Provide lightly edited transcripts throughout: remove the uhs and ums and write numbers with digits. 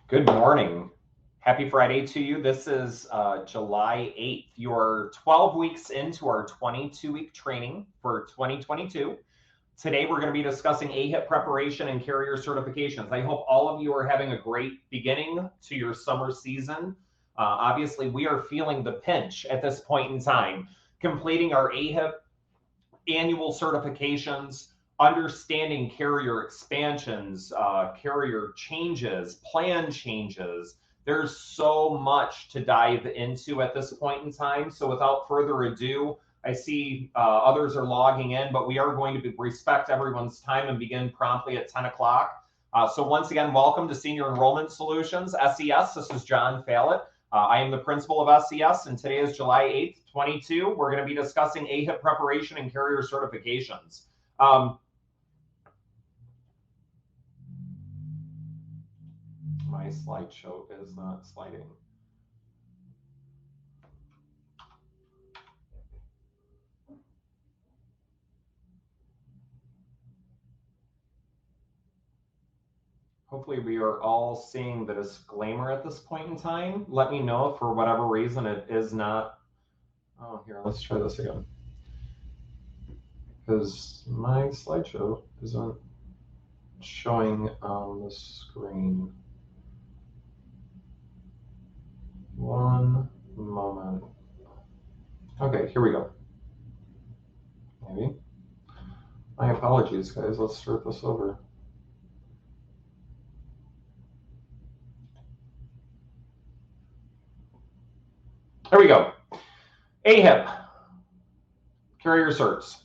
Good morning. Happy Friday to you. This is July 8th. You are 12 weeks into our 22-week training for 2022. Today, we're going to be discussing AHIP preparation and carrier certifications. I hope all of you are having a great beginning to your summer season. Obviously, we are feeling the pinch at this point in time, completing our AHIP annual certifications, understanding carrier expansions, carrier changes, plan changes. There's so much to dive into at this point in time. So without further ado, I see others are logging in, but we are going to respect everyone's time and begin promptly at 10 o'clock. So once again, welcome to Senior Enrollment Solutions, SES. This is John Fallett. I am the principal of SES, and today is July 8th, 22. We're going to be discussing AHIP preparation and carrier certifications. My slideshow is not sliding. Hopefully we are all seeing the disclaimer at this point in time. Let me know if for whatever reason it is not. Oh, here, let's try this again. Because my slideshow isn't showing on the screen. One moment. Okay, here we go. Maybe. My apologies, guys. Let's start this over. Here we go. AHIP, carrier certs.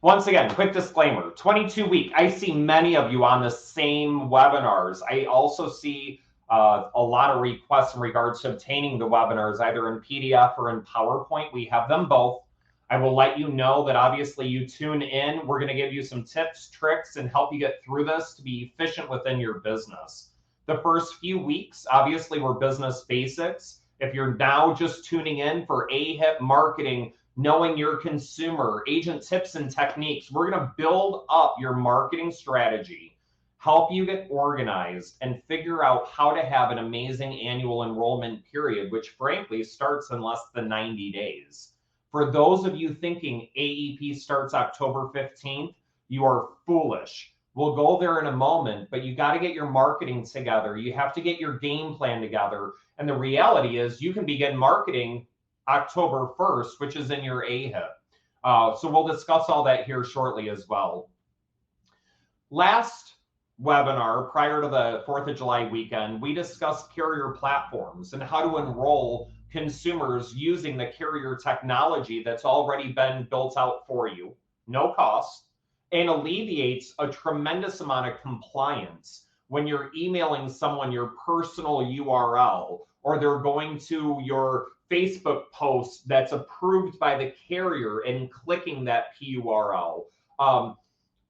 Once again, quick disclaimer, 22-week. I see many of you on the same webinars. I also see a lot of requests in regards to obtaining the webinars, either in PDF or in PowerPoint. We have them both. I will let you know that obviously you tune in. We're going to give you some tips, tricks, and help you get through this to be efficient within your business. The first few weeks, obviously, were business basics. If you're now just tuning in for AHIP marketing, knowing your consumer, agent tips and techniques, we're going to build up your marketing strategy, help you get organized, and figure out how to have an amazing annual enrollment period, which frankly starts in less than 90 days. For those of you thinking AEP starts October 15th, you are foolish. We'll go there in a moment, but you got to get your marketing together. You have to get your game plan together. And the reality is you can begin marketing October 1st, which is in your AHIP. So we'll discuss all that here shortly as well. Last webinar, prior to the 4th of July weekend, we discussed carrier platforms and how to enroll consumers using the carrier technology that's already been built out for you, no cost, and alleviates a tremendous amount of compliance when you're emailing someone your personal URL, or they're going to your Facebook post that's approved by the carrier and clicking that PURL.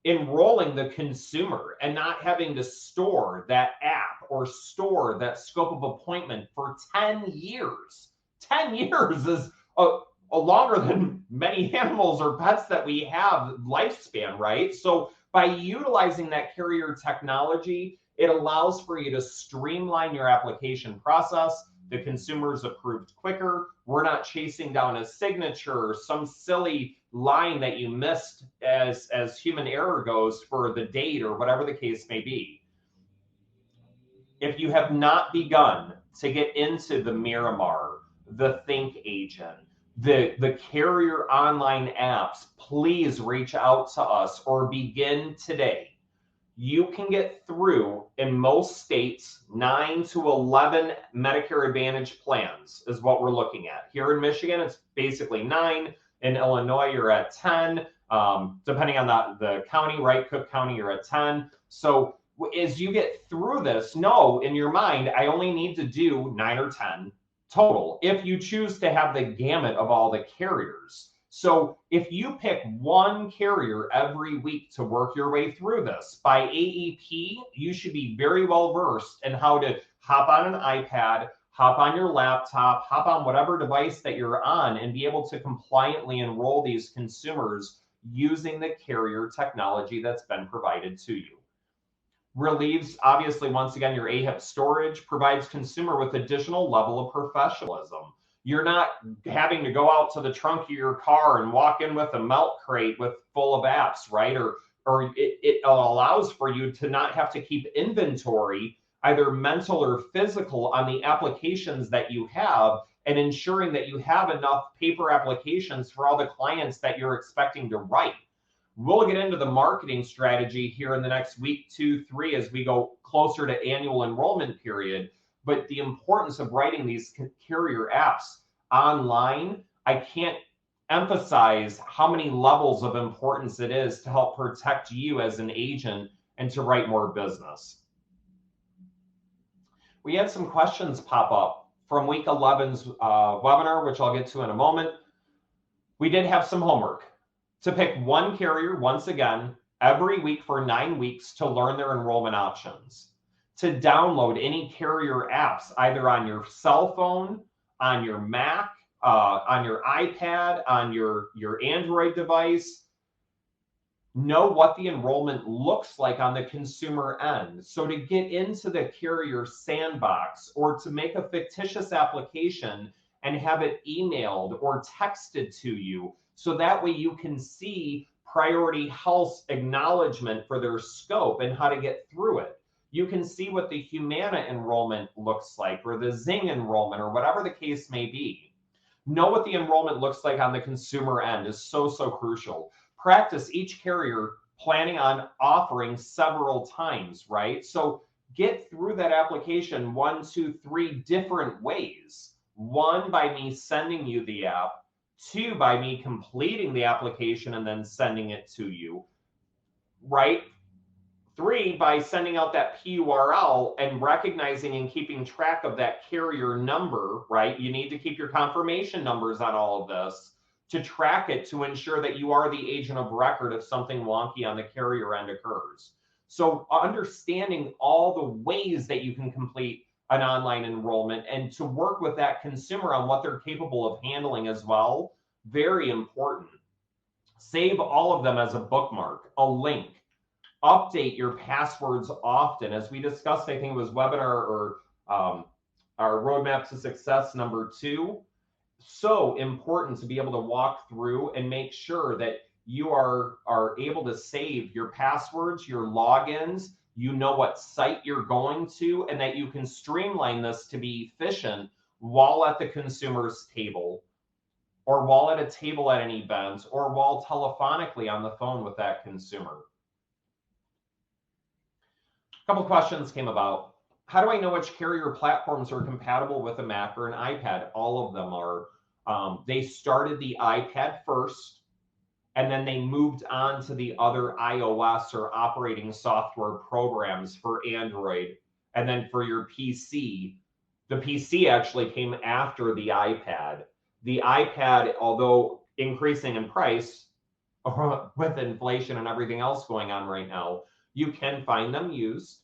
Enrolling the consumer and not having to store that app or store that scope of appointment for 10 years. 10 years is a longer than many animals or pets that we have lifespan, right? So by utilizing that carrier technology, it allows for you to streamline your application process. The consumer's approved quicker. We're not chasing down a signature or some silly line that you missed as human error goes for the date or whatever the case may be. If you have not begun to get into the Miramar, the Think Agent, the carrier online apps, please reach out to us or begin today. You can get through, in most states, 9 to 11 Medicare Advantage plans is what we're looking at. Here in Michigan, it's basically 9. In Illinois, you're at 10. Depending on the county, right? Cook County, you're at 10. So as you get through this, know in your mind, I only need to do 9 or 10 total if you choose to have the gamut of all the carriers. So if you pick one carrier every week to work your way through this, by AEP, you should be very well versed in how to hop on an iPad, hop on your laptop, hop on whatever device that you're on, and be able to compliantly enroll these consumers using the carrier technology that's been provided to you. relieves, obviously, once again, your AHIP storage, provides consumer with additional level of professionalism. You're not having to go out to the trunk of your car and walk in with a milk crate full of apps, right? Or it allows for you to not have to keep inventory, either mental or physical, on the applications that you have, and ensuring that you have enough paper applications for all the clients that you're expecting to write. We'll get into the marketing strategy here in the next week, 2, 3, as we go closer to annual enrollment period. But the importance of writing these carrier apps online, I can't emphasize how many levels of importance it is to help protect you as an agent and to write more business. We had some questions pop up from week 11's webinar, which I'll get to in a moment. We did have some homework to pick one carrier once again every week for 9 weeks to learn their enrollment options, to download any carrier apps either on your cell phone, on your Mac, on your iPad, on your Android device. Know what the enrollment looks like on the consumer end. So to get into the carrier sandbox or to make a fictitious application and have it emailed or texted to you, so that way you can see Priority Health's acknowledgement for their scope and how to get through it. You can see what the Humana enrollment looks like, or the Zing enrollment, or whatever the case may be. Know what the enrollment looks like on the consumer end is so crucial. Practice each carrier planning on offering several times, right? So get through that application 1, 2, 3 different ways. 1, by me sending you the app. 2, by me completing the application and then sending it to you, right? 3, by sending out that PURL and recognizing and keeping track of that carrier number, right? You need to keep your confirmation numbers on all of this to track it, to ensure that you are the agent of record if something wonky on the carrier end occurs. So understanding all the ways that you can complete an online enrollment and to work with that consumer on what they're capable of handling as well, very important. Save all of them as a bookmark, a link. Update your passwords often. As we discussed, I think it was webinar or our roadmap to success number 2. So important to be able to walk through and make sure that you are able to save your passwords, your logins, you know what site you're going to, and that you can streamline this to be efficient while at the consumer's table, or while at a table at an event, or while telephonically on the phone with that consumer. A couple questions came about. How do I know which carrier platforms are compatible with a Mac or an iPad? All of them are. They started the iPad first, and then they moved on to the other iOS or operating software programs for Android. And then for your PC, the PC actually came after the iPad. The iPad, although increasing in price with inflation and everything else going on right now, you can find them used.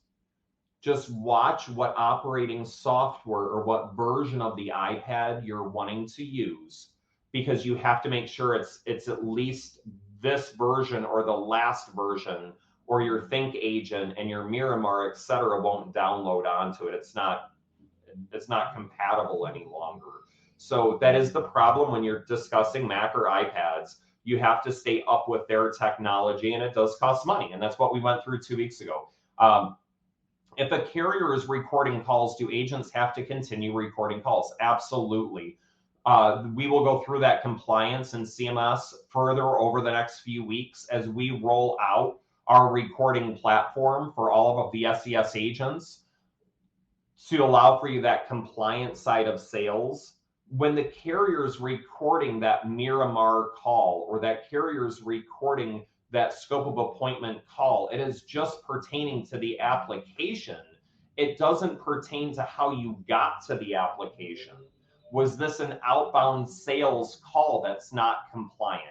Just watch what operating software or what version of the iPad you're wanting to use, because you have to make sure it's at least this version or the last version, or your Think Agent and your Miramar, etc., won't download onto it. It's not compatible any longer. So that is the problem when you're discussing Mac or iPads. You have to stay up with their technology, and it does cost money. And that's what we went through 2 weeks ago. If a carrier is recording calls, do agents have to continue recording calls? Absolutely. We will go through that compliance and CMS further over the next few weeks as we roll out our recording platform for all of the SES agents to allow for you that compliance side of sales. When the carrier is recording that Miramar call, or that carrier is recording that scope of appointment call, it is just pertaining to the application. It doesn't pertain to how you got to the application. Was this an outbound sales call that's not compliant?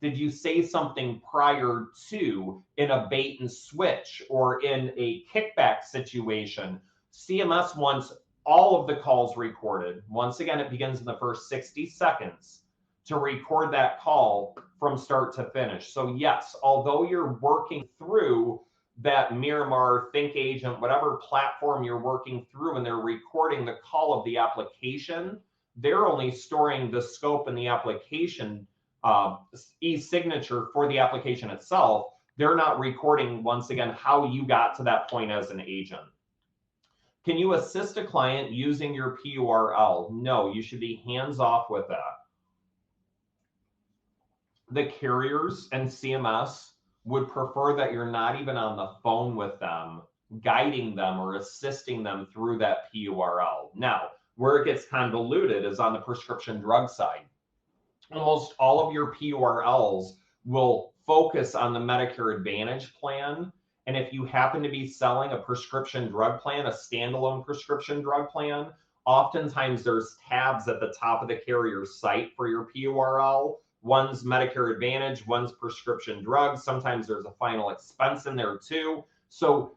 Did you say something prior to in a bait and switch or in a kickback situation? CMS wants all of the calls recorded. Once again, it begins in the first 60 seconds to record that call from start to finish. So yes, although you're working through that Miramar, Think Agent, whatever platform you're working through, and they're recording the call of the application, they're only storing the scope and the application e-signature for the application itself. They're not recording, once again, how you got to that point as an agent. Can you assist a client using your PURL? No, you should be hands off with that. The carriers and CMS would prefer that you're not even on the phone with them, guiding them or assisting them through that PURL. Now, where it gets convoluted is on the prescription drug side. Almost all of your PURLs will focus on the Medicare Advantage plan. And if you happen to be selling a prescription drug plan, a standalone prescription drug plan, oftentimes there's tabs at the top of the carrier's site for your PURL. One's Medicare Advantage, one's prescription drugs. Sometimes there's a final expense in there too. So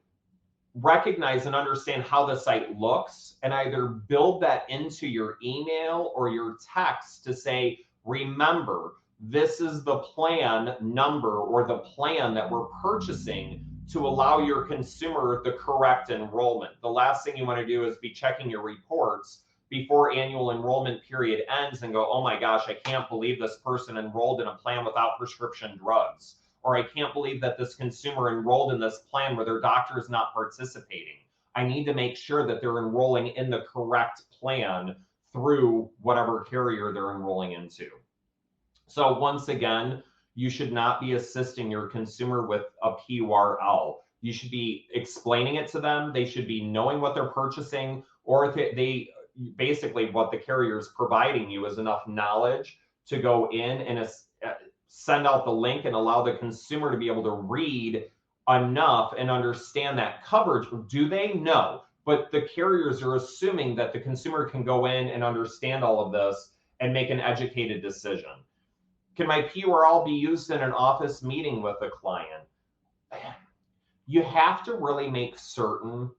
recognize and understand how the site looks and either build that into your email or your text to say, remember, this is the plan number or the plan that we're purchasing to allow your consumer the correct enrollment. The last thing you want to do is be checking your reports before annual enrollment period ends and go, oh my gosh, I can't believe this person enrolled in a plan without prescription drugs. Or I can't believe that this consumer enrolled in this plan where their doctor is not participating. I need to make sure that they're enrolling in the correct plan through whatever carrier they're enrolling into. So once again, you should not be assisting your consumer with a PURL. You should be explaining it to them. They should be knowing what they're purchasing, or if they basically what the carrier is providing you is enough knowledge to go in and send out the link and allow the consumer to be able to read enough and understand that coverage. Do they know? But the carriers are assuming that the consumer can go in and understand all of this and make an educated decision. Can my PURL be used in an office meeting with a client? You have to really make certain,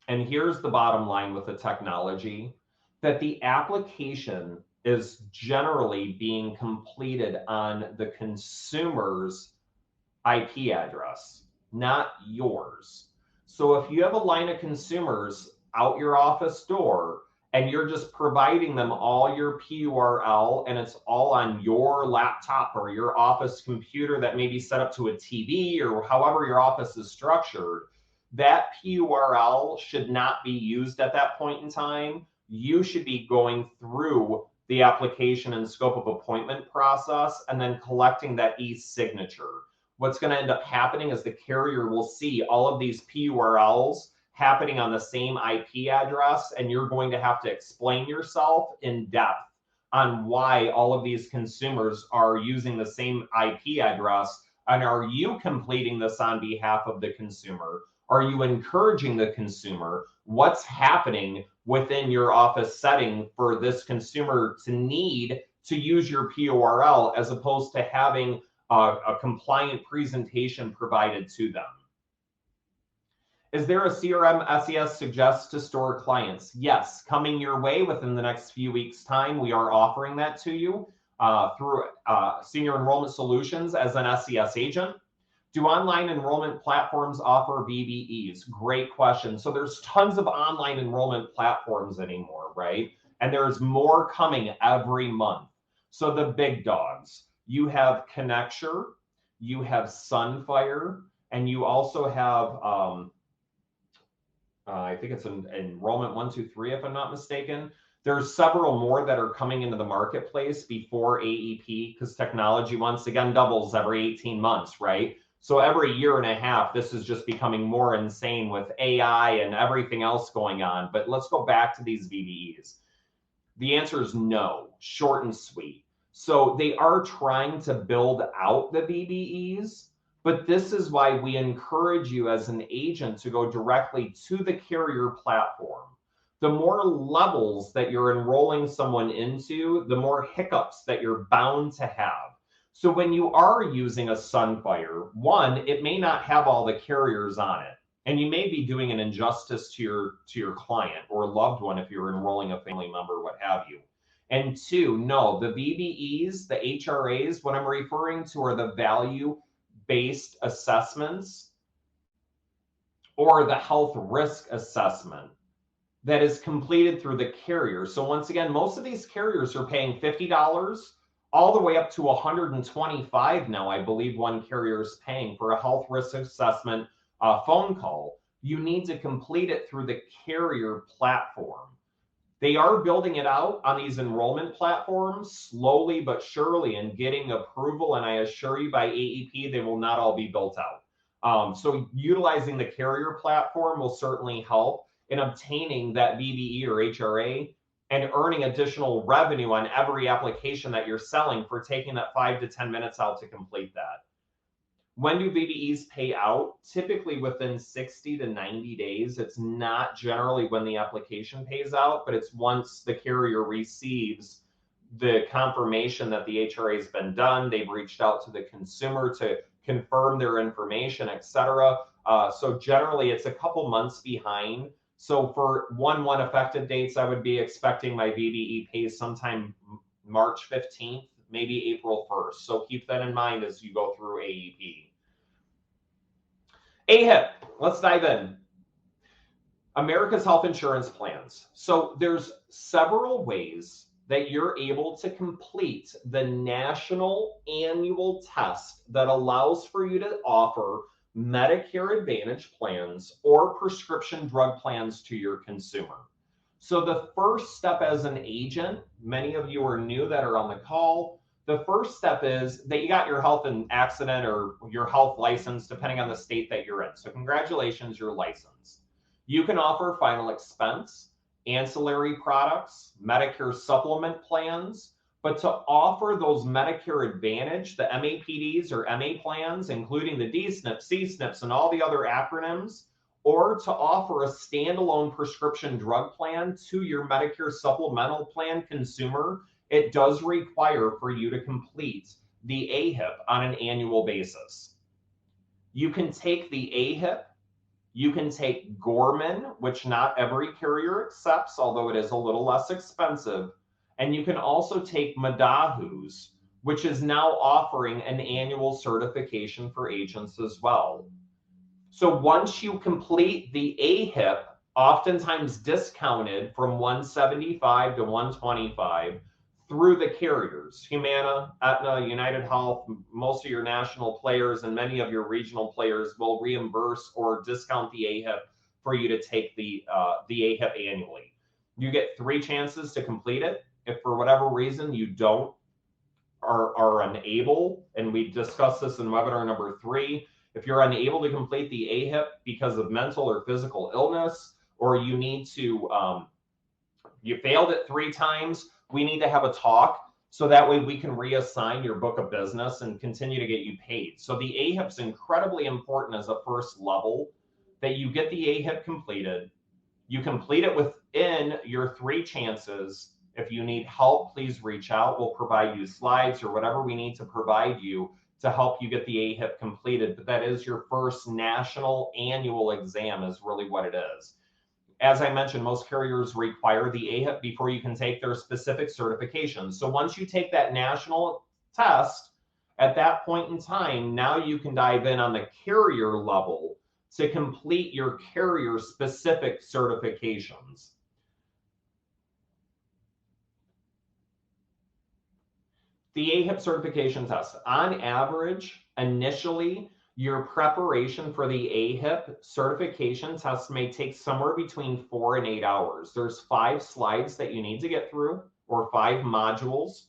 and here's the bottom line with the technology, that the application is generally being completed on the consumer's IP address, not yours. So if you have a line of consumers out your office door and you're just providing them all your PURL and it's all on your laptop or your office computer that may be set up to a TV or however your office is structured, that PURL should not be used at that point in time. You should be going through the application and scope of appointment process and then collecting that e-signature. What's going to end up happening is the carrier will see all of these PURLs happening on the same IP address, and you're going to have to explain yourself in depth on why all of these consumers are using the same IP address. And are you completing this on behalf of the consumer? Are you encouraging the consumer? What's happening within your office setting for this consumer to need to use your PURL as opposed to having a compliant presentation provided to them? Is there a CRM SES suggests to store clients? Yes, coming your way within the next few weeks' time, we are offering that to you through Senior Enrollment Solutions as an SES agent. Do online enrollment platforms offer VBEs? Great question. So there's tons of online enrollment platforms anymore, right? And there's more coming every month. So the big dogs, you have Connecture, you have Sunfire, and you also have, I think it's an Enrollment 123, if I'm not mistaken. There's several more that are coming into the marketplace before AEP, because technology once again doubles every 18 months, right? So every year and a half, this is just becoming more insane with AI and everything else going on. But let's go back to these VBEs. The answer is no, short and sweet. So they are trying to build out the VBEs, but this is why we encourage you as an agent to go directly to the carrier platform. The more levels that you're enrolling someone into, the more hiccups that you're bound to have. So when you are using a Sunfire, one, it may not have all the carriers on it, and you may be doing an injustice to your client or loved one if you're enrolling a family member, what have you. And two, no, the VBEs, the HRAs, what I'm referring to are the value-based assessments. or the health risk assessment that is completed through the carrier. So once again, most of these carriers are paying $50 all the way up to $125 now. I believe one carrier is paying for a health risk assessment phone call. You need to complete it through the carrier platform. They are building it out on these enrollment platforms slowly but surely and getting approval. And I assure you by AHIP, they will not all be built out. So utilizing the carrier platform will certainly help in obtaining that VBE or HRA and earning additional revenue on every application that you're selling for taking that 5 to 10 minutes out to complete that. When do VBEs pay out? Typically within 60 to 90 days. It's not generally when the application pays out, but it's once the carrier receives the confirmation that the HRA has been done, they've reached out to the consumer to confirm their information, etc. So generally it's a couple months behind. So for 1/1 effective dates, I would be expecting my VBE pays sometime March 15th, maybe April 1st. So keep that in mind as you go through AHIP. AHIP, let's dive in. America's health insurance plans. So there's several ways that you're able to complete the national annual test that allows for you to offer Medicare Advantage plans or prescription drug plans to your consumer. So the first step as an agent, many of you are new that are on the call, the first step is that you got your health and accident or your health license, depending on the state that you're in. So congratulations, you're licensed. You can offer final expense, ancillary products, Medicare supplement plans, but to offer those Medicare Advantage, the MAPDs or MA plans, including the DSNP, CSNPs, and all the other acronyms, or to offer a standalone prescription drug plan to your Medicare supplemental plan consumer, it does require for you to complete the AHIP on an annual basis. You can take the AHIP, you can take Gorman, which not every carrier accepts, although it is a little less expensive, and you can also take Madahu's, which is now offering an annual certification for agents as well. So once you complete the AHIP, oftentimes discounted from $175 to $125 through the carriers, Humana, Aetna, United Health, most of your national players and many of your regional players will reimburse or discount the AHIP for you to take the AHIP annually. You get 3 chances to complete it. If for whatever reason you don't are unable, and we discussed this in webinar number 3, if you're unable to complete the AHIP because of mental or physical illness, or you need to, you failed it 3 times, we need to have a talk so that way we can reassign your book of business and continue to get you paid. So the AHIP is incredibly important as a first level, that you get the AHIP completed. You complete it within your 3 chances. If you need help, please reach out. We'll provide you slides or whatever we need to provide you to help you get the AHIP completed. But that is your first national annual exam is really what it is. As I mentioned, most carriers require the AHIP before you can take their specific certifications. So once you take that national test, at that point in time, now you can dive in on the carrier level to complete your carrier specific certifications. The AHIP certification test, on average, initially, your preparation for the AHIP certification test may take somewhere between 4 and 8 hours. There's 5 slides that you need to get through, or 5 modules.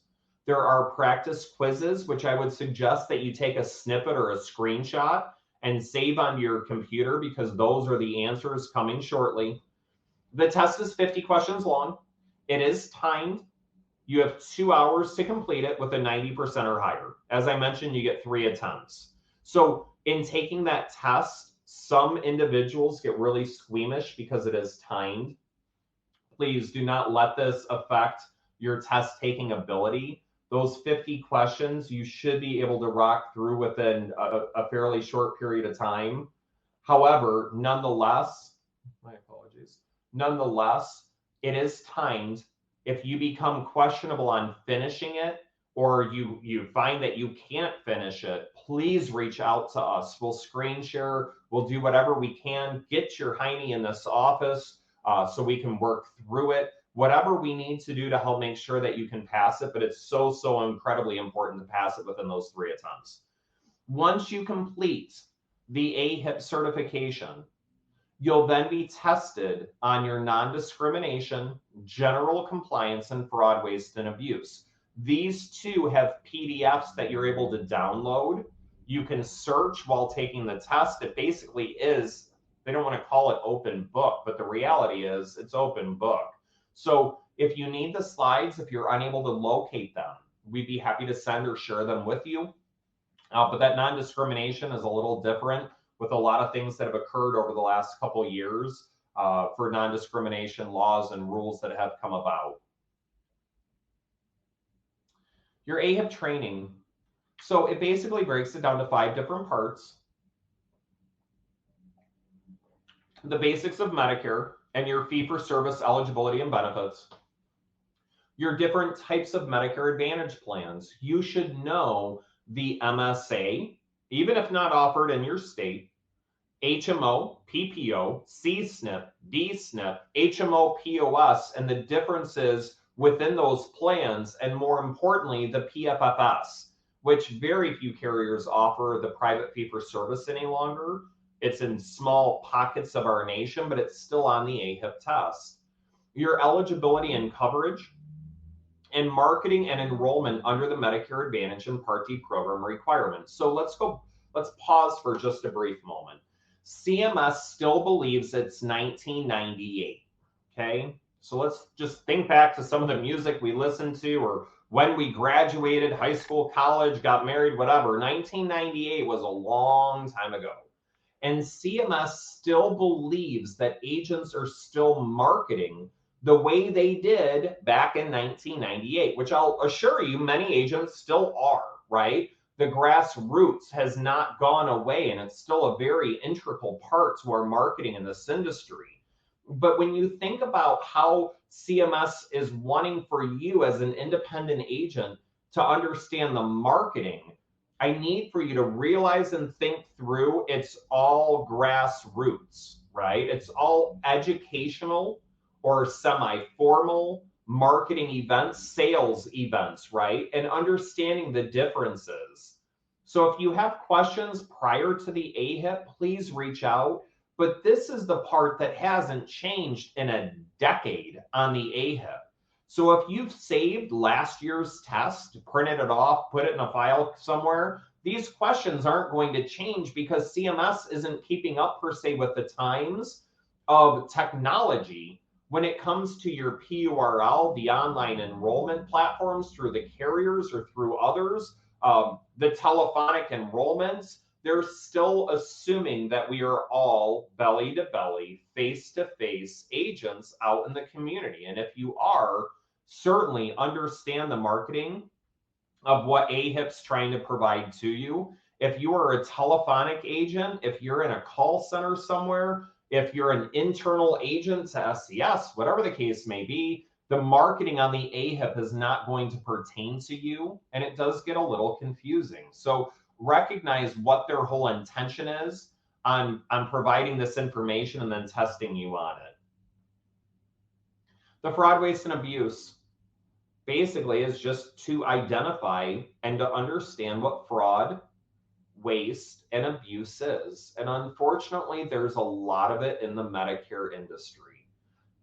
There are practice quizzes, which I would suggest that you take a snippet or a screenshot and save on your computer because those are the answers coming shortly. The test is 50 questions long. It is timed. You have 2 hours to complete it with a 90% or higher. As I mentioned, you get 3 attempts. So in taking that test, some individuals get really squeamish because it is timed. Please do not let this affect your test taking ability. Those 50 questions, you should be able to rock through within a fairly short period of time. However, nonetheless, my apologies, nonetheless, it is timed. If you become questionable on finishing it, or you find that you can't finish it, please reach out to us. We'll screen share. We'll do whatever we can. Get your hiney in this office so we can work through it. Whatever we need to do to help make sure that you can pass it, but it's so, so incredibly important to pass it within those 3 attempts. Once you complete the AHIP certification, you'll then be tested on your non-discrimination, general compliance, and fraud, waste, and abuse. These 2 have PDFs that you're able to download. You can search while taking the test. It basically is, they don't want to call it open book, but the reality is it's open book. So if you need the slides, if you're unable to locate them, we'd be happy to send or share them with you. But that non-discrimination is a little different with a lot of things that have occurred over the last couple of years for non-discrimination laws and rules that have come about. Your AHIP training. So it basically breaks it down to 5 different parts. The basics of Medicare and your fee-for-service eligibility and benefits. Your different types of Medicare Advantage plans. You should know the MSA, even if not offered in your state, HMO, PPO, C-SNP, D-SNP, HMO, POS, and the differences within those plans, and more importantly, the PFFS, which very few carriers offer the private fee-for-service any longer. It's in small pockets of our nation, but it's still on the AHIP test. Your eligibility and coverage, and marketing and enrollment under the Medicare Advantage and Part D program requirements. So let's pause for just a brief moment. CMS still believes it's 1998, okay? So let's just think back to some of the music we listened to, or when we graduated high school, college, got married, whatever. 1998 was a long time ago. And CMS still believes that agents are still marketing the way they did back in 1998, which I'll assure you many agents still are, right? The grassroots has not gone away, and it's still a very integral part to our marketing in this industry. But when you think about how CMS is wanting for you as an independent agent to understand the marketing, I need for you to realize and think through it's all grassroots, right? It's all educational or semi-formal marketing events, sales events, right? And understanding the differences. So if you have questions prior to the AHIP, please reach out. But this is the part that hasn't changed in a decade on the AHIP. So if you've saved last year's test, printed it off, put it in a file somewhere, these questions aren't going to change because CMS isn't keeping up per se with the times of technology when it comes to your PURL, the online enrollment platforms through the carriers or through others, the telephonic enrollments. They're still assuming that we are all belly to belly, face to face agents out in the community. And if you are, certainly understand the marketing of what AHIP's trying to provide to you. If you are a telephonic agent, if you're in a call center somewhere, if you're an internal agent to SCS, whatever the case may be, the marketing on the AHIP is not going to pertain to you, and it does get a little confusing. So recognize what their whole intention is on providing this information and then testing you on it. The fraud, waste, and abuse basically is just to identify and to understand what fraud, waste, and abuse is. And unfortunately, there's a lot of it in the Medicare industry.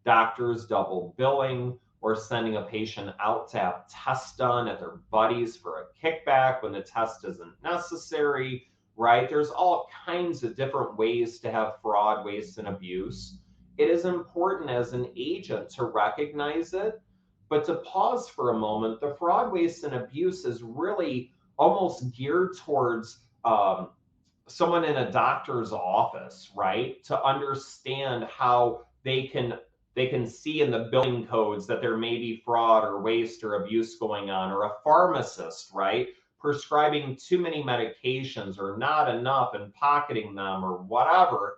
Doctors double billing or sending a patient out to have tests done at their buddies for a kickback when the test isn't necessary, right? There's all kinds of different ways to have fraud, waste, and abuse. It is important as an agent to recognize it, but to pause for a moment. The fraud, waste, and abuse is really almost geared towards someone in a doctor's office, right? To understand how they can see in the billing codes that there may be fraud or waste or abuse going on, or a pharmacist, right? Prescribing too many medications or not enough and pocketing them, or whatever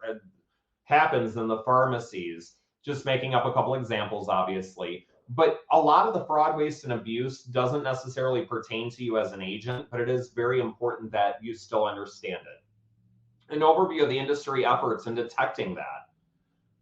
happens in the pharmacies. Just making up a couple examples, obviously. But a lot of the fraud, waste, and abuse doesn't necessarily pertain to you as an agent, but it is very important that you still understand it. An overview of the industry efforts in detecting that.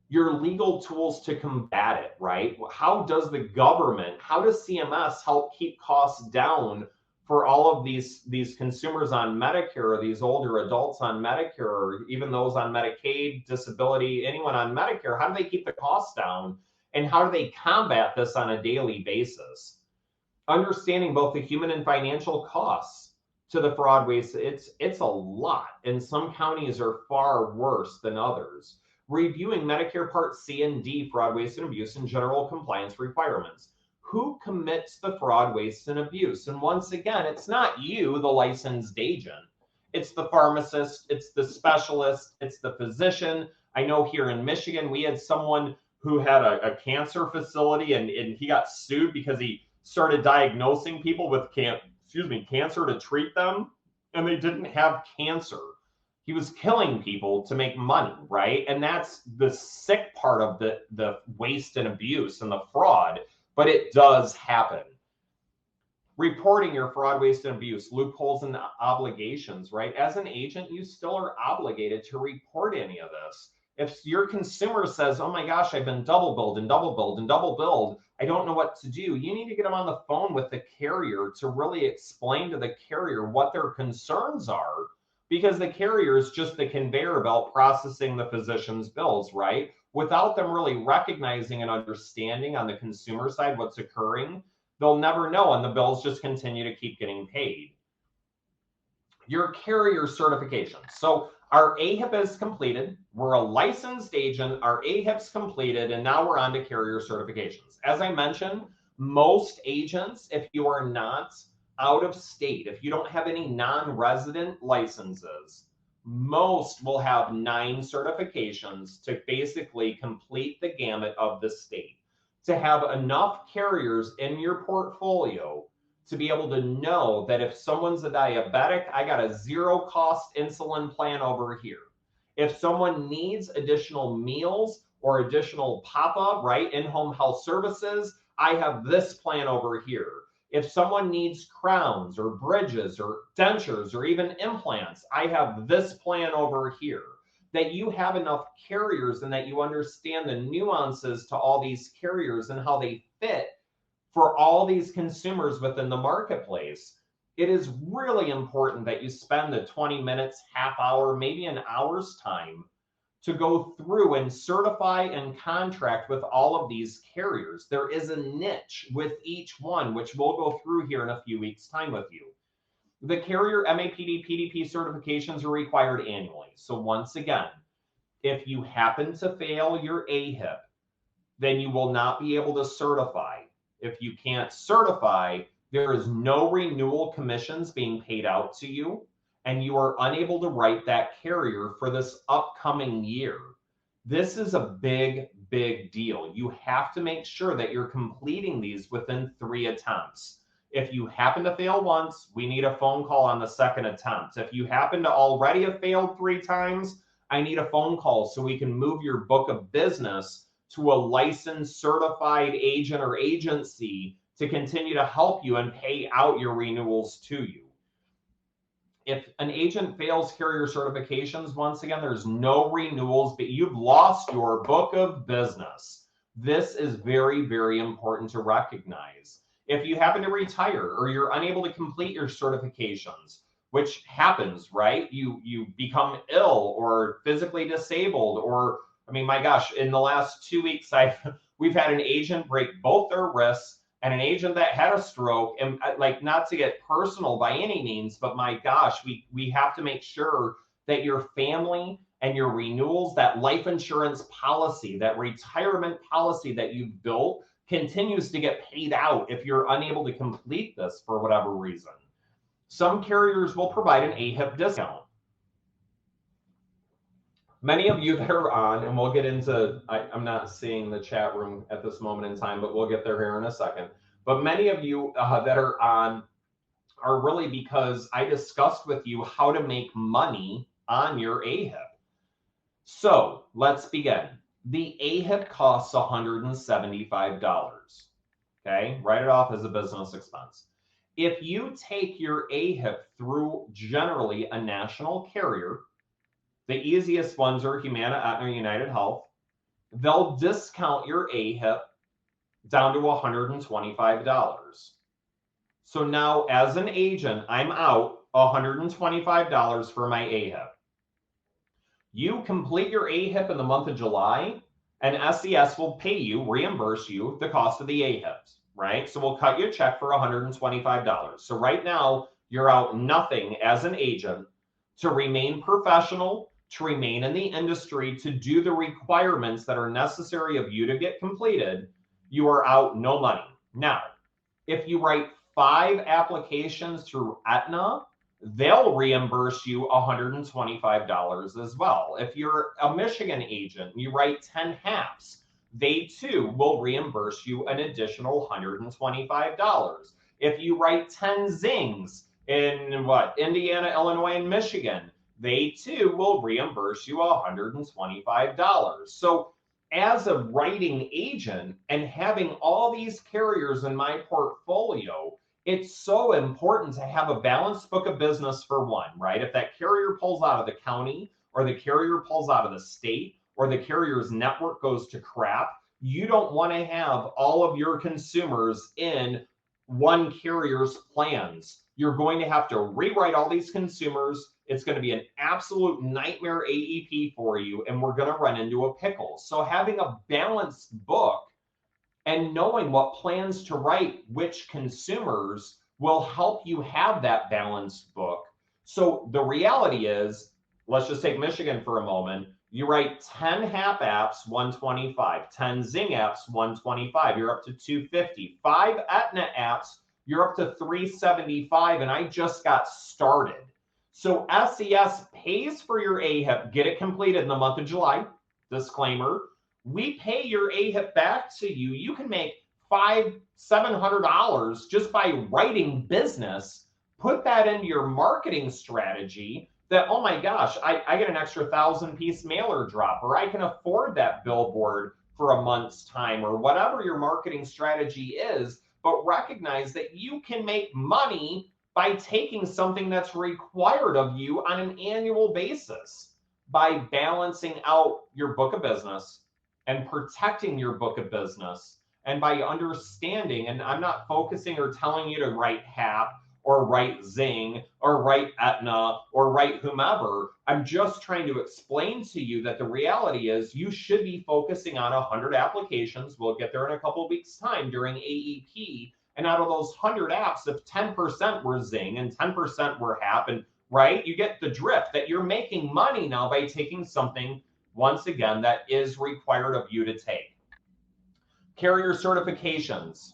Your legal tools to combat it, right? How does the government, how does CMS help keep costs down for all of these consumers on Medicare, or these older adults on Medicare, or even those on Medicaid, disability, anyone on Medicare? How do they keep the costs down? And how do they combat this on a daily basis? Understanding both the human and financial costs to the fraud, waste, it's a lot. And some counties are far worse than others. Reviewing Medicare Part C and D fraud, waste, and abuse and general compliance requirements. Who commits the fraud, waste, and abuse? And once again, it's not you, the licensed agent. It's the pharmacist, it's the specialist, it's the physician. I know here in Michigan, we had someone who had a cancer facility, and he got sued because he started diagnosing people with cancer to treat them, and they didn't have cancer. He was killing people to make money, right? And that's the sick part of the waste and abuse and the fraud, but it does happen. Reporting your fraud, waste, and abuse, loopholes and obligations, right? As an agent, you still are obligated to report any of this. If your consumer says, oh my gosh, I've been double billed and double billed and double billed, I don't know what to do, you need to get them on the phone with the carrier to really explain to the carrier what their concerns are, because the carrier is just the conveyor belt processing the physician's bills, right? Without them really recognizing and understanding on the consumer side what's occurring, they'll never know, and the bills just continue to keep getting paid. Your carrier certification. So our AHIP is completed. We're a licensed agent. Our AHIP's completed, and now we're on to carrier certifications. As I mentioned, most agents, if you are not out of state, if you don't have any non-resident licenses, most will have 9 certifications to basically complete the gamut of the state, to have enough carriers in your portfolio to be able to know that if someone's a diabetic, I got a zero cost insulin plan over here. If someone needs additional meals or additional pop-up, right, in-home health services, I have this plan over here. If someone needs crowns or bridges or dentures or even implants, I have this plan over here. That you have enough carriers and that you understand the nuances to all these carriers and how they fit for all these consumers within the marketplace. It is really important that you spend the 20 minutes, half hour, maybe an hour's time to go through and certify and contract with all of these carriers. There is a niche with each one, which we'll go through here in a few weeks' time with you. The carrier MAPD PDP certifications are required annually. So once again, if you happen to fail your AHIP, then you will not be able to certify. If you can't certify, there is no renewal commissions being paid out to you, and you are unable to write that carrier for this upcoming year. This is a big, big deal. You have to make sure that you're completing these within 3 attempts. If you happen to fail once, we need a phone call on the second attempt. If you happen to already have failed 3 times, I need a phone call so we can move your book of business to a licensed certified agent or agency to continue to help you and pay out your renewals to you. If an agent fails carrier certifications, once again, there's no renewals, but you've lost your book of business. This is very, very important to recognize. If you happen to retire or you're unable to complete your certifications, which happens, right? You become ill or physically disabled, or, I mean, my gosh, in the last 2 weeks, we've had an agent break both their wrists and an agent that had a stroke. And like, not to get personal by any means, but my gosh, we have to make sure that your family and your renewals, that life insurance policy, that retirement policy that you've built continues to get paid out if you're unable to complete this for whatever reason. Some carriers will provide an AHIP discount. Many of you that are on, and we'll get into, I'm not seeing the chat room at this moment in time, but we'll get there here in a second. But many of you that are on are really because I discussed with you how to make money on your AHIP. So let's begin. The AHIP costs $175. Okay, write it off as a business expense. If you take your AHIP through generally a national carrier, the easiest ones are Humana, Aetna, United Health, they'll discount your AHIP down to $125. So now as an agent, I'm out $125 for my AHIP. You complete your AHIP in the month of July, and SES will pay you, reimburse you the cost of the AHIPs, right? So we'll cut you a check for $125. So right now, you're out nothing as an agent to remain professional, to remain in the industry, to do the requirements that are necessary of you to get completed. You are out no money. Now, if you write 5 applications through Aetna, they'll reimburse you $125 as well. If you're a Michigan agent and you write 10 HAPs, they too will reimburse you an additional $125. If you write 10 Zings in Indiana, Illinois, and Michigan, they too will reimburse you $125. So as a writing agent and having all these carriers in my portfolio, it's so important to have a balanced book of business for one, right? If that carrier pulls out of the county or the carrier pulls out of the state or the carrier's network goes to crap, you don't want to have all of your consumers in one carrier's plans. You're going to have to rewrite all these consumers. It's going to be an absolute nightmare AEP for you, and we're going to run into a pickle. So having a balanced book and knowing what plans to write which consumers will help you have that balanced book. So the reality is, let's just take Michigan for a moment. You write 10 HAP apps, 125, 10 Zing apps, 125, you're up to 250, 5 Aetna apps, you're up to 375, and I just got started. So SES pays for your AHIP, get it completed in the month of July, disclaimer. We pay your AHIP back to you. You can make $500-$700 just by writing business. Put that into your marketing strategy that, oh my gosh, I get an extra 1,000-piece mailer drop, or I can afford that billboard for a month's time, or whatever your marketing strategy is. But recognize that you can make money by taking something that's required of you on an annual basis by balancing out your book of business and protecting your book of business, and by understanding, and I'm not focusing or telling you to write HAP or write Zing or write Aetna or write whomever. I'm just trying to explain to you that the reality is you should be focusing on 100 applications. We'll get there in a couple of weeks' time during AEP. And out of those 100 apps, if 10% were Zing and 10% were HAP, and right, you get the drift that you're making money now by taking something, once again, that is required of you to take. Carrier certifications.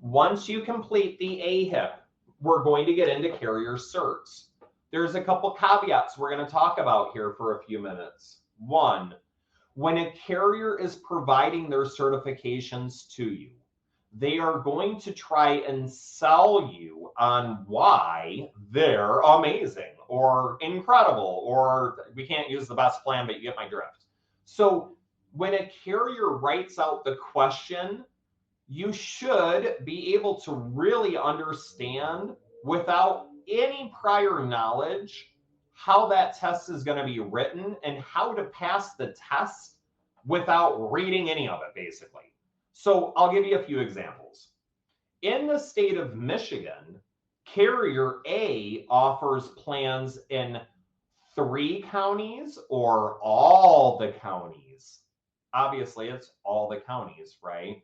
Once you complete the AHIP, we're going to get into carrier certs. There's a couple caveats we're going to talk about here for a few minutes. One, when a carrier is providing their certifications to you, they are going to try and sell you on why they're amazing or incredible, or we can't use the best plan, but you get my drift. So when a carrier writes out the question, you should be able to really understand without any prior knowledge how that test is going to be written and how to pass the test without reading any of it, basically. So I'll give you a few examples. In the state of Michigan, Carrier A offers plans in 3 counties or all the counties. Obviously, it's all the counties, right?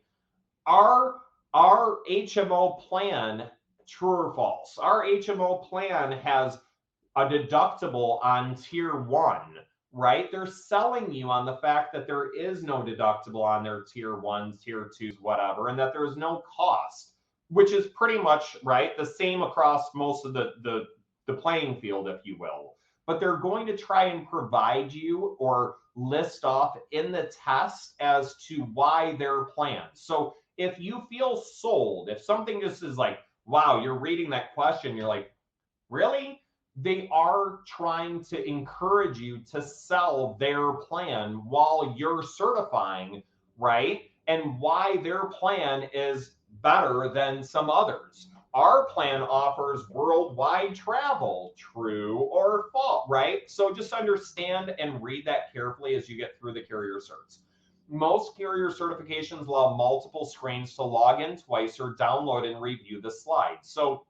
Our HMO plan, true or false? Our HMO plan has a deductible on tier 1, right? They're selling you on the fact that there is no deductible on their tier 1s, tier 2s, whatever, and that there's no cost, which is pretty much, right, the same across most of the playing field, if you will. But they're going to try and provide you or list off in the test as to why they're planned. So if you feel sold, if something just is like, wow, you're reading that question, you're like, really? They are trying to encourage you to sell their plan while you're certifying, right? And why their plan is better than some others. Our plan offers worldwide travel, true or false, right? So just understand and read that carefully as you get through the carrier certs. Most carrier certifications allow multiple screens to log in twice or download and review the slides. So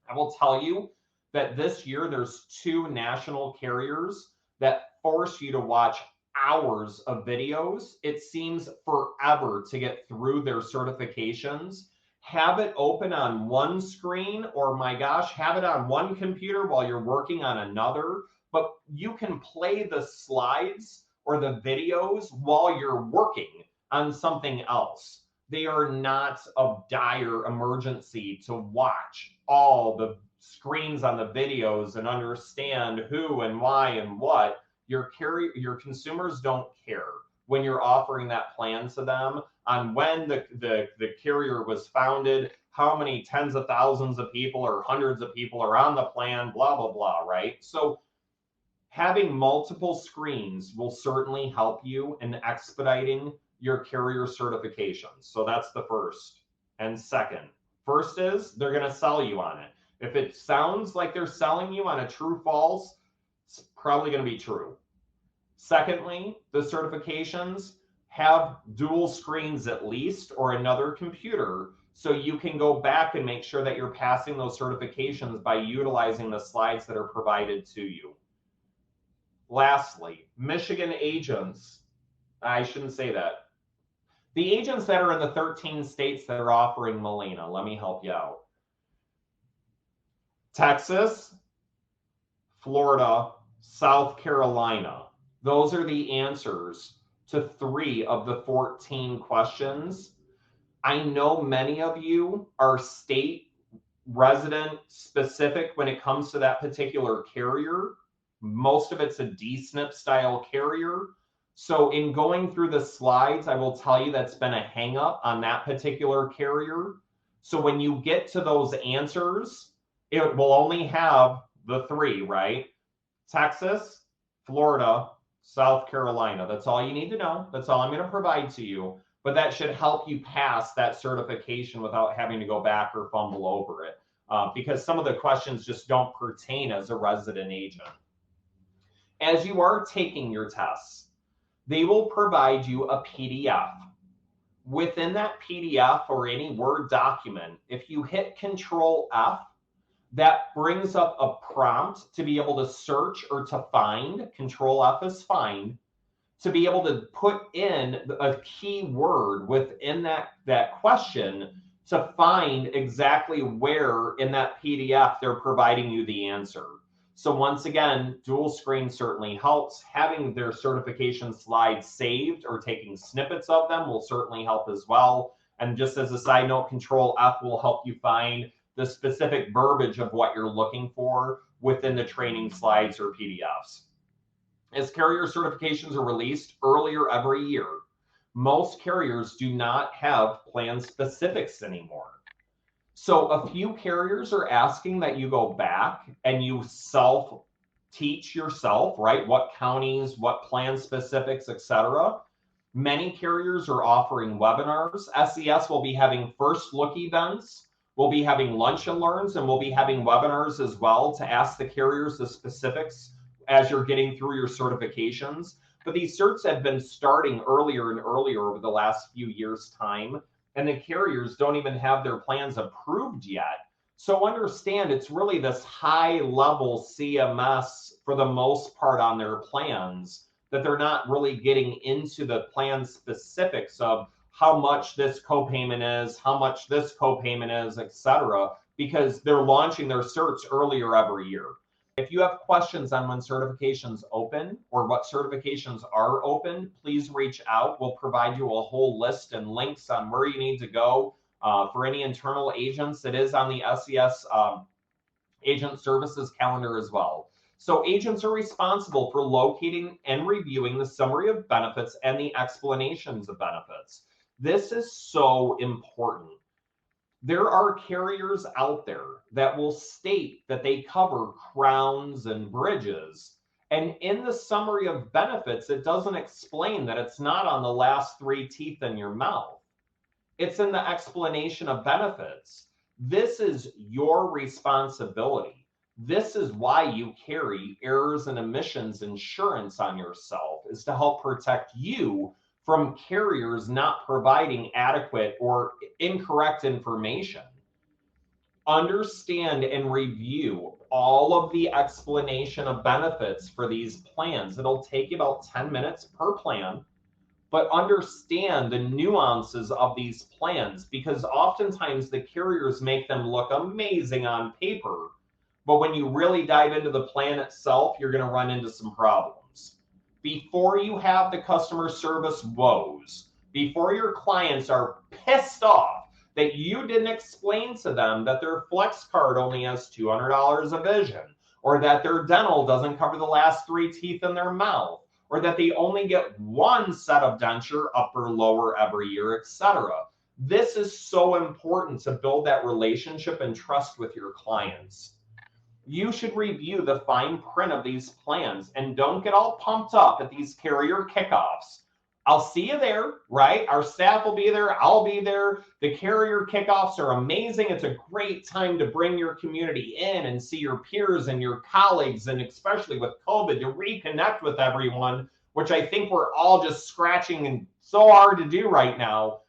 I will tell you that this year there's 2 national carriers that force you to watch hours of videos. It seems forever to get through their certifications. Have it open on one screen, or my gosh, have it on one computer while you're working on another, but you can play the slides or the videos while you're working on something else. They are not of dire emergency to watch all the screens on the videos and understand who and why and what. Your consumers don't care when you're offering that plan to them on when the carrier was founded, how many tens of thousands of people or hundreds of people are on the plan, blah, blah, blah, right? So having multiple screens will certainly help you in expediting your carrier certifications. So that's the first. And second, first is they're going to sell you on it. If it sounds like they're selling you on a true false, it's probably going to be true. Secondly, the certifications have dual screens at least, or another computer, so you can go back and make sure that you're passing those certifications by utilizing the slides that are provided to you. Lastly, Michigan agents, I shouldn't say that. The agents that are in the 13 states that are offering Melina, let me help you out. Texas, Florida, South Carolina. Those are the answers to 3 of the 14 questions. I know many of you are state resident specific when it comes to that particular carrier. Most of it's a DSNP style carrier. So in going through the slides, I will tell you that's been a hang up on that particular carrier. So when you get to those answers, it will only have the 3, right? Texas, Florida, South Carolina. That's all you need to know. That's all I'm going to provide to you. But that should help you pass that certification without having to go back or fumble over it, because some of the questions just don't pertain as a resident agent. As you are taking your tests, they will provide you a PDF. Within that PDF or any Word document, if you hit Control F, that brings up a prompt to be able to search or to find. Control F is find. To be able to put in a keyword within that question to find exactly where in that PDF they're providing you the answer. So once again, dual screen certainly helps. Having their certification slides saved or taking snippets of them will certainly help as well. And just as a side note, Control F will help you find the specific verbiage of what you're looking for within the training slides or PDFs. As carrier certifications are released earlier every year, most carriers do not have plan specifics anymore. So a few carriers are asking that you go back and you self-teach yourself, right? What counties, what plan specifics, etc. Many carriers are offering webinars. SES will be having first look events. We'll be having lunch and learns, and we'll be having webinars as well to ask the carriers the specifics as you're getting through your certifications. But these certs have been starting earlier and earlier over the last few years' time, and the carriers don't even have their plans approved yet. So understand it's really this high-level CMS for the most part on their plans, that they're not really getting into the plan specifics of how much this copayment is, how much this copayment is, etc., because they're launching their certs earlier every year. If you have questions on when certifications open or what certifications are open, please reach out. We'll provide you a whole list and links on where you need to go. For any internal agents, it is on the SES agent services calendar as well. So agents are responsible for locating and reviewing the summary of benefits and the explanations of benefits. This is so important. There are carriers out there that will state that they cover crowns and bridges. And in the summary of benefits, it doesn't explain that it's not on the last 3 teeth in your mouth. It's in the explanation of benefits. This is your responsibility. This is why you carry errors and omissions insurance on yourself, is to help protect you from carriers not providing adequate or incorrect information. Understand and review all of the explanation of benefits for these plans. It'll take you about 10 minutes per plan, but understand the nuances of these plans, because oftentimes the carriers make them look amazing on paper, but when you really dive into the plan itself, you're going to run into some problems. Before you have the customer service woes, before your clients are pissed off that you didn't explain to them that their flex card only has $200 of vision, or that their dental doesn't cover the last 3 teeth in their mouth, or that they only get 1 set of denture, upper, lower, every year, etc. This is so important to build that relationship and trust with your clients. You should review the fine print of these plans and don't get all pumped up at these carrier kickoffs. I'll see you there, right? Our staff will be there. I'll be there. The carrier kickoffs are amazing. It's a great time to bring your community in and see your peers and your colleagues, and especially with COVID, to reconnect with everyone, which I think we're all just scratching and so hard to do right now.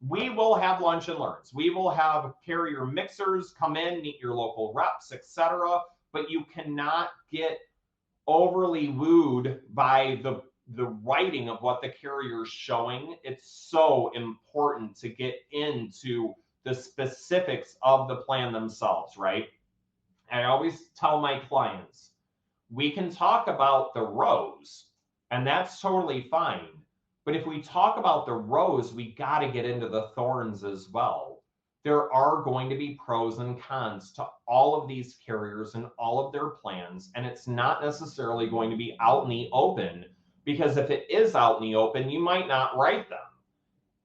We will have lunch and learns. We will have carrier mixers come in, meet your local reps, etc. But you cannot get overly wooed by the writing of what the carrier is showing. It's so important to get into the specifics of the plan themselves, right? I always tell my clients, we can talk about the rows, and that's totally fine. But if we talk about the rows, we got to get into the thorns as well. There are going to be pros and cons to all of these carriers and all of their plans, and it's not necessarily going to be out in the open, because if it is out in the open, you might not write them.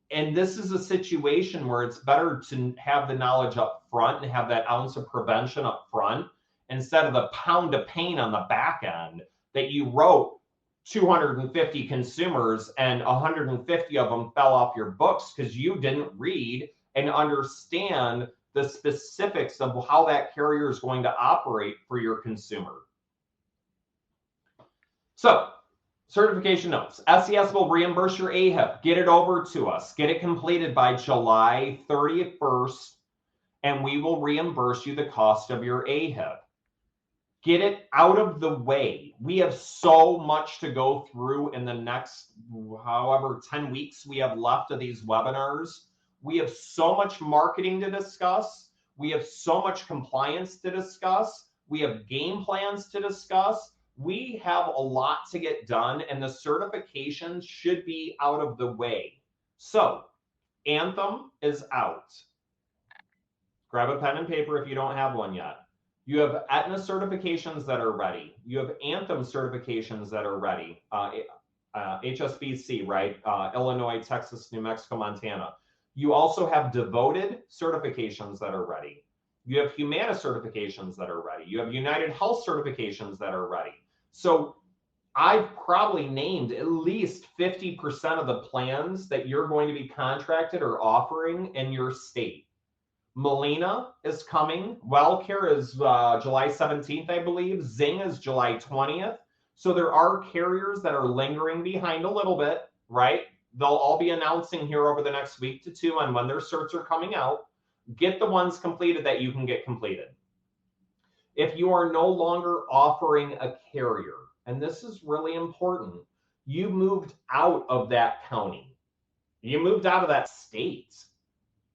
And this is a situation where it's better to have the knowledge up front and have that ounce of prevention up front, instead of the pound of pain on the back end that you wrote 250 consumers and 150 of them fell off your books because you didn't read and understand the specifics of how that carrier is going to operate for your consumer. So, certification notes. SES will reimburse your AHIP. Get it over to us. Get it completed by July 31st, and we will reimburse you the cost of your AHIP. Get it out of the way. We have so much to go through in the next, however, 10 weeks we have left of these webinars. We have so much marketing to discuss. We have so much compliance to discuss. We have game plans to discuss. We have a lot to get done, and the certifications should be out of the way. So, Anthem is out. Grab a pen and paper if you don't have one yet. You have Aetna certifications that are ready. You have Anthem certifications that are ready. HSBC, right? Illinois, Texas, New Mexico, Montana. You also have Devoted certifications that are ready. You have Humana certifications that are ready. You have United Health certifications that are ready. So I've probably named at least 50% of the plans that you're going to be contracted or offering in your state. Molina is coming. WellCare is July 17th, I believe. Zing is July 20th. So there are carriers that are lingering behind a little bit, right? They'll all be announcing here over the next week to 2 on when their certs are coming out. Get the ones completed that you can get completed. If you are no longer offering a carrier, and this is really important, you moved out of that county. You moved out of that state.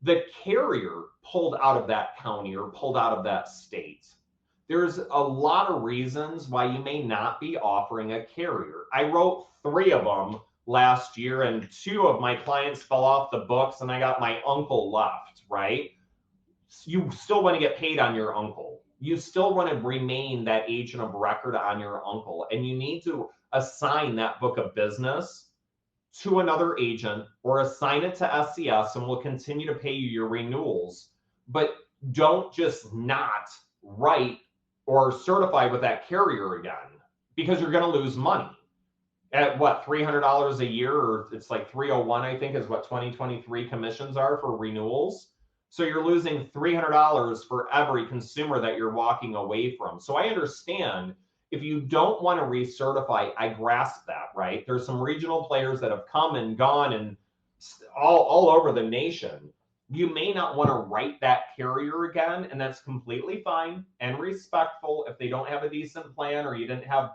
The carrier pulled out of that county or pulled out of that state. There's a lot of reasons why you may not be offering a carrier. I wrote 3 of them last year, and 2 of my clients fell off the books, and I got my uncle left, right? You still want to get paid on your uncle. You still want to remain that agent of record on your uncle, and you need to assign that book of business to another agent or assign it to SES, and we'll continue to pay you your renewals. But don't just not write or certify with that carrier again, because you're going to lose money. at what, $300 a year, or it's like 301, I think, is what 2023 commissions are for renewals. So you're losing $300 for every consumer that you're walking away from. So I understand if you don't want to recertify, I grasp that, right? There's some regional players that have come and gone and all over the nation. You may not want to write that carrier again, and that's completely fine and respectful. If they don't have a decent plan or you didn't have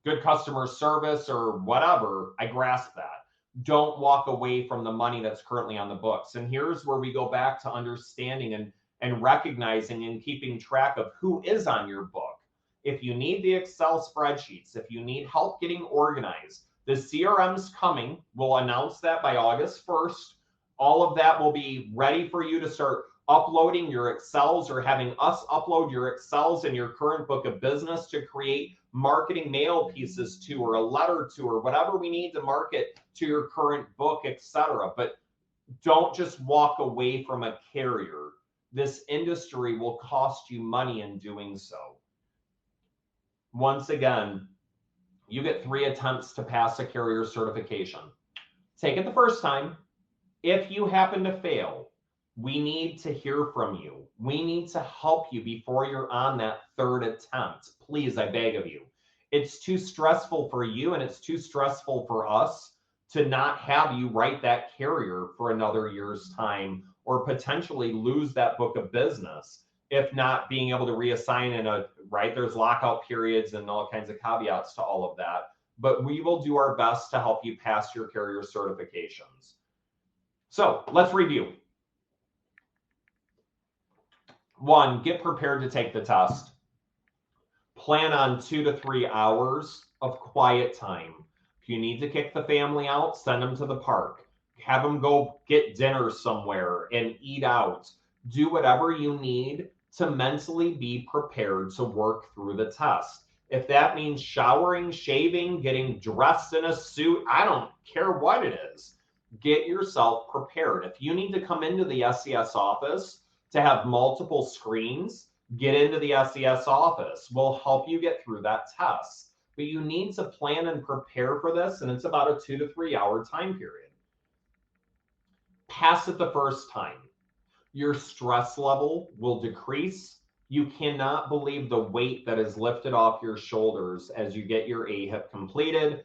good customer service or whatever, I grasp that. Don't walk away from the money that's currently on the books. And here's where we go back to understanding and recognizing and keeping track of who is on your book. If you need the Excel spreadsheets, if you need help getting organized, the CRM's coming. We'll announce that by August 1st. All of that will be ready for you to start uploading your Excels or having us upload your Excels and your current book of business to create marketing mail pieces to, or a letter to, or whatever we need to market to your current book, etc. But don't just walk away from a carrier. This industry will cost you money in doing so. Once again, you get 3 attempts to pass a carrier certification. Take it the first time. If you happen to fail, we need to hear from you. We need to help you before you're on that 3rd attempt. Please, I beg of you. It's too stressful for you and it's too stressful for us to not have you write that carrier for another year's time or potentially lose that book of business, if not being able to reassign in a, right? There's lockout periods and all kinds of caveats to all of that. But we will do our best to help you pass your carrier certifications. So let's review. 1, get prepared to take the test. Plan on 2 to 3 hours of quiet time. If you need to kick the family out, send them to the park. Have them go get dinner somewhere and eat out. Do whatever you need to mentally be prepared to work through the test. If that means showering, shaving, getting dressed in a suit, I don't care what it is. Get yourself prepared. If you need to come into the SES office to have multiple screens, get into the SES office. We'll help you get through that test. But you need to plan and prepare for this, and it's about a 2 to 3 hour time period. Pass it the first time. Your stress level will decrease. You cannot believe the weight that is lifted off your shoulders as you get your AHIP completed.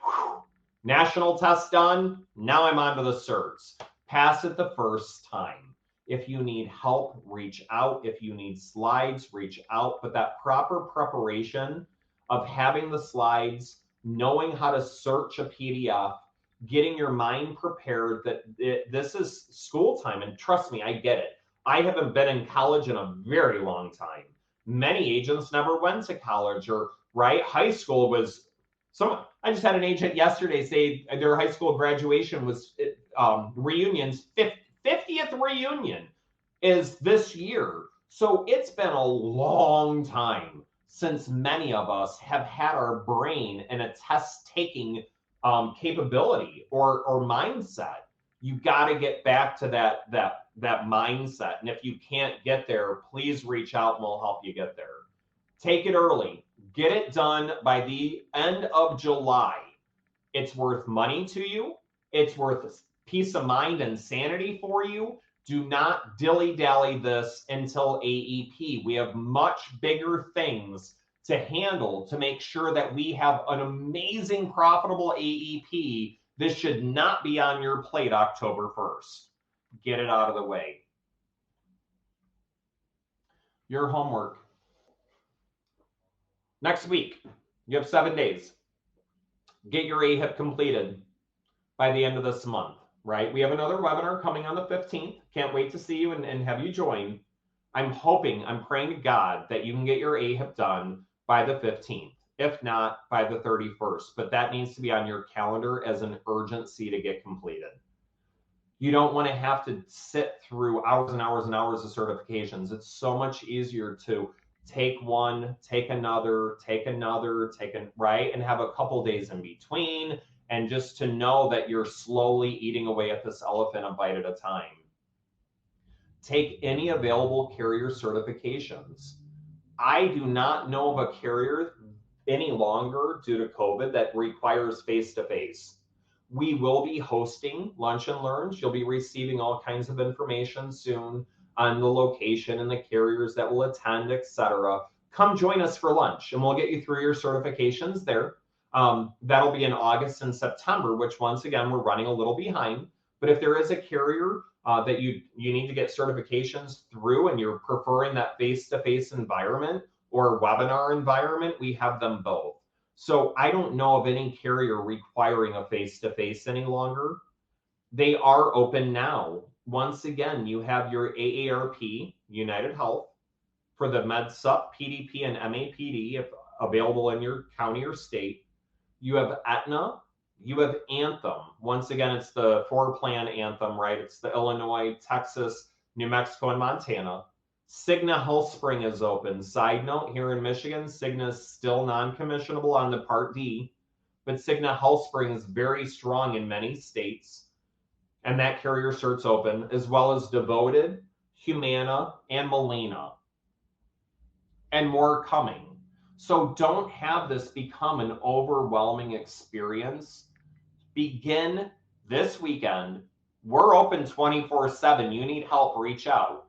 Whew. National test done. Now I'm on to the certs. Pass it the first time. If you need help, reach out. If you need slides, reach out. But that proper preparation of having the slides, knowing how to search a PDF, getting your mind prepared that this is school time. And trust me, I get it. I haven't been in college in a very long time. Many agents never went to college, or right, high school was I just had an agent yesterday say their high school graduation was reunions, 50th reunion is this year. So it's been a long time since many of us have had our brain in a test taking capability or mindset. You got to get back to that mindset. And if you can't get there, please reach out and we'll help you get there. Take it early. Get it done by the end of July. It's worth money to you. It's worth peace of mind and sanity for you. Do not dilly-dally this until AEP. We have much bigger things to handle to make sure that we have an amazing, profitable AEP. This should not be on your plate October 1st. Get it out of the way. Your homework. Next week, you have 7 days. Get your AHIP completed by the end of this month, right? We have another webinar coming on the 15th. Can't wait to see you and have you join. I'm praying to God that you can get your AHIP done by the 15th, if not by the 31st. But that needs to be on your calendar as an urgency to get completed. You don't want to have to sit through hours and hours and hours of certifications. It's so much easier to take one, take another, right? And have a couple days in between. And just to know that you're slowly eating away at this elephant a bite at a time. Take any available carrier certifications. I do not know of a carrier any longer due to COVID that requires face-to-face. We will be hosting lunch and learns. You'll be receiving all kinds of information soon on the location and the carriers that will attend, etc. Come join us for lunch and we'll get you through your certifications there. That'll be in August and September, which once again, we're running a little behind. But if there is a carrier that you need to get certifications through and you're preferring that face-to-face environment or webinar environment, we have them both. So I don't know of any carrier requiring a face-to-face any longer. They are open now. Once again, you have your AARP, United Health, for the MedSup, PDP, and MAPD, if available in your county or state. You have Aetna, you have Anthem. Once again, it's the 4-plan Anthem, right? It's the Illinois, Texas, New Mexico, and Montana. Cigna HealthSpring is open. Side note, here in Michigan, Cigna is still non-commissionable on the Part D, but Cigna HealthSpring is very strong in many states, and that carrier cert's open, as well as Devoted, Humana, and Molina, and more coming. So don't have this become an overwhelming experience. Begin this weekend. We're open 24/7. You need help, reach out.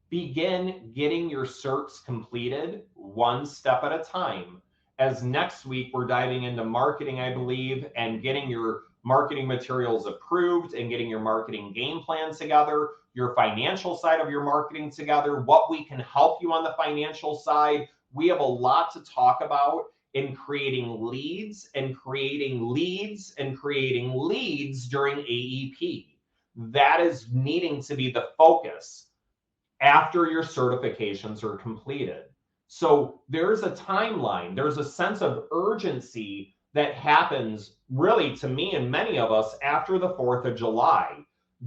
Begin getting your certs completed one step at a time. As next week, we're diving into marketing, I believe, and getting your marketing materials approved and getting your marketing game plan together, your financial side of your marketing together, what we can help you on the financial side. We have a lot to talk about in creating leads and creating leads and creating leads during AEP. That is needing to be the focus after your certifications are completed. So there's a timeline, there's a sense of urgency that happens really to me and many of us after the 4th of July.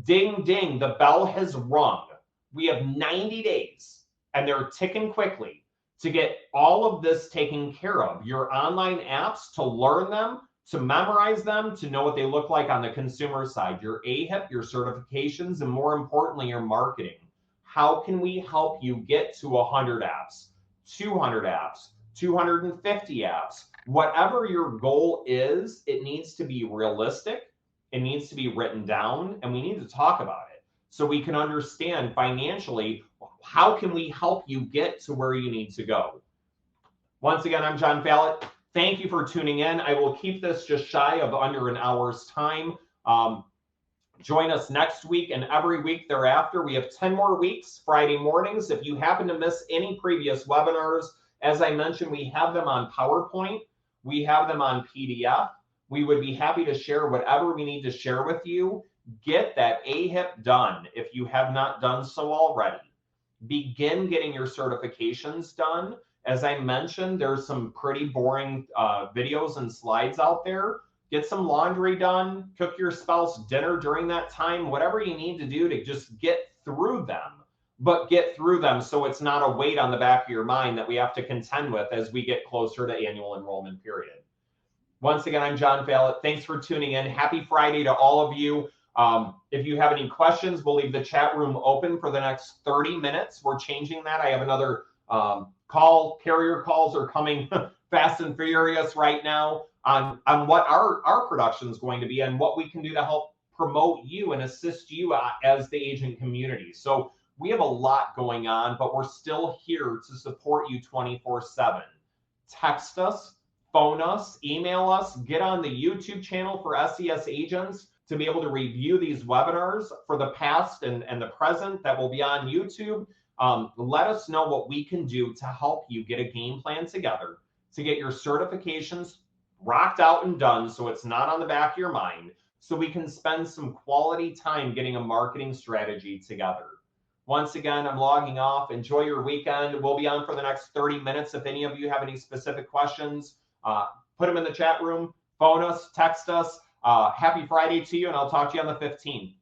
Ding, ding, the bell has rung. We have 90 days and they're ticking quickly to get all of this taken care of. Your online apps, to learn them, to memorize them, to know what they look like on the consumer side, your AHIP, your certifications, and more importantly, your marketing. How can we help you get to 100 apps, 200 apps, 250 apps? Whatever your goal is, it needs to be realistic, it needs to be written down, and we need to talk about it so we can understand financially, how can we help you get to where you need to go? Once again, I'm John Fallett. Thank you for tuning in. I will keep this just shy of under an hour's time. Join us next week and every week thereafter. We have 10 more weeks, Friday mornings. If you happen to miss any previous webinars, as I mentioned, we have them on PowerPoint. We have them on PDF. We would be happy to share whatever we need to share with you. Get that AHIP done if you have not done so already. Begin getting your certifications done. As I mentioned, there's some pretty boring videos and slides out there. Get some laundry done, cook your spouse dinner during that time, whatever you need to do to just get through them, but get through them so it's not a weight on the back of your mind that we have to contend with as we get closer to annual enrollment period. Once again, I'm John Fallett. Thanks for tuning in. Happy Friday to all of you. If you have any questions, we'll leave the chat room open for the next 30 minutes. We're changing that. I have another carrier calls are coming fast and furious right now on what our production is going to be and what we can do to help promote you and assist you as the agent community. So we have a lot going on, but we're still here to support you 24/7. Text us, phone us, email us, get on the YouTube channel for SES agents to be able to review these webinars for the past and the present that will be on YouTube. Let us know what we can do to help you get a game plan together to get your certifications rocked out and done so it's not on the back of your mind, so we can spend some quality time getting a marketing strategy together. Once again, I'm logging off. Enjoy your weekend. We'll be on for the next 30 minutes. If any of you have any specific questions, put them in the chat room, phone us, text us. Happy Friday to you, and I'll talk to you on the 15th.